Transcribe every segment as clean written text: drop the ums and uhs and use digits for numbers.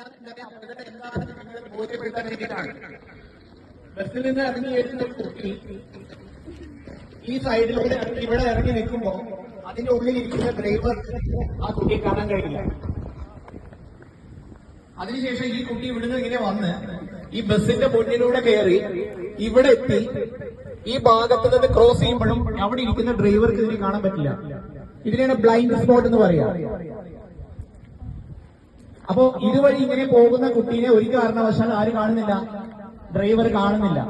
അപകടം എന്താണെന്ന് നിങ്ങളെ ബോധ്യപ്പെടുത്താൻ വേണ്ടിയിട്ടാണ്. ബസ്സിൽ നിന്ന് ഇറങ്ങിയിരുന്ന കുട്ടി ഈ സൈഡിലൂടെ ഇവിടെ ഇറങ്ങി നിൽക്കുമ്പോൾ അതിന്റെ ഉള്ളിലിരിക്കുന്ന ഡ്രൈവർ ആ കുട്ടിയെ കാണാൻ കഴിയില്ല. അതിനുശേഷം ഈ കുട്ടി ഇവിടുന്ന് ഇങ്ങനെ വന്ന് ഈ ബസ്സിന്റെ മുന്നിലൂടെ കയറി ഇവിടെ എത്തി ഈ ഭാഗത്ത് നിന്ന് ക്രോസ് ചെയ്യുമ്പോഴും അവിടെ ഇരിക്കുന്ന ഡ്രൈവർക്ക് ഇതിനെ കാണാൻ പറ്റില്ല. ഇതിനെയാണ് ബ്ലൈൻഡ് സ്പോട്ട് എന്ന് പറയാ. അപ്പോ ഇതുവഴി ഇങ്ങനെ പോകുന്ന കുട്ടീനെ ഒരു കാരണവശാൽ ആര് കാണുന്നില്ല? ഡ്രൈവർ കാണുന്നില്ല.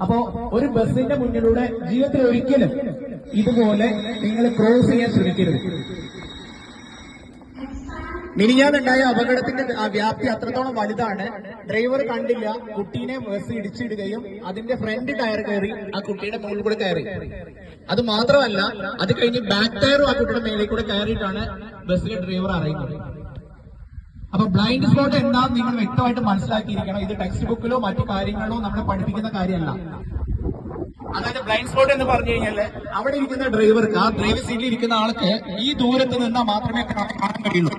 അപ്പോ ഒരു ബസ്സിന്റെ മുന്നിലൂടെ ജീവിതത്തിൽ ഒരിക്കലും ഇതുപോലെ നിങ്ങൾ ക്രോസ് ചെയ്യാൻ ശ്രമിക്കരുത്. മിനിഞ്ഞാന്നുണ്ടായ അപകടത്തിന്റെ വ്യാപ്തി അത്രത്തോളം വലുതാണ്. ഡ്രൈവർ കണ്ടില്ല, കുട്ടീനെ ബസ് ഇടിച്ചിടുകയും അതിന്റെ ഫ്രണ്ട് ടയർ കയറി ആ കുട്ടിയുടെ മുകളിൽ കൂടെ കയറി. അത് മാത്രമല്ല, അത് കഴിഞ്ഞ് ബാക്ക് ടയറും ആ കുട്ടിയുടെ മേലെ കൂടെ കയറിയിട്ടാണ് ബസ്സിലെ ഡ്രൈവർ അറിയുന്നത്. അപ്പൊ ബ്ലൈൻഡ് സ്പോട്ട് എന്താണെന്ന് നിങ്ങൾ വ്യക്തമായിട്ട് മനസ്സിലാക്കിയിരിക്കണം. ഇത് ടെക്സ്റ്റ് ബുക്കിലോ മറ്റു കാര്യങ്ങളിലോ നമ്മളെ പഠിപ്പിക്കുന്ന കാര്യമല്ല. അതായത് ബ്ലൈൻഡ് സ്പോട്ട് എന്ന് പറഞ്ഞു കഴിഞ്ഞാല് അവിടെ ഇരിക്കുന്ന ഡ്രൈവർക്ക്, ആ ഡ്രൈവർ സീറ്റിൽ ഇരിക്കുന്ന ആൾക്ക് ഈ ദൂരത്ത് നിന്നാൽ മാത്രമേ കാണാൻ കഴിയുള്ളൂ.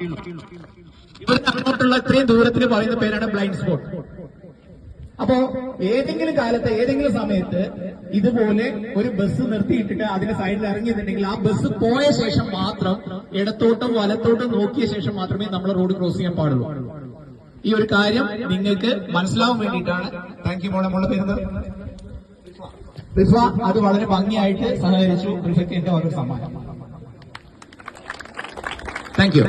ഇവർക്ക് അങ്ങോട്ടുള്ള ഇത്രയും ദൂരത്തിൽ പറയുന്ന പേരാണ് ബ്ലൈൻഡ് സ്പോട്ട്. അപ്പോ ഏതെങ്കിലും കാലത്ത് ഏതെങ്കിലും സമയത്ത് ഇതുപോലെ ഒരു ബസ് നിർത്തിയിട്ടിട്ട് അതിന്റെ സൈഡിൽ ഇറങ്ങിയിട്ടുണ്ടെങ്കിൽ ആ ബസ് പോയ ശേഷം മാത്രം ഇടത്തോട്ടും വലത്തോട്ടും നോക്കിയ ശേഷം മാത്രമേ നമ്മൾ റോഡ് ക്രോസ് ചെയ്യാൻ പാടുള്ളൂ. ഈ ഒരു കാര്യം നിങ്ങൾക്ക് മനസ്സിലാവാൻ വേണ്ടിയിട്ടാണ്. താങ്ക് യു മോളെ. മോളെ പേരുന്നത് റിസ്വ. അത് വളരെ ഭംഗിയായിട്ട് സഹകരിച്ചു. റിഫയ്ക്ക് എന്റെ ഒരു സമ്മാനം. Thank you.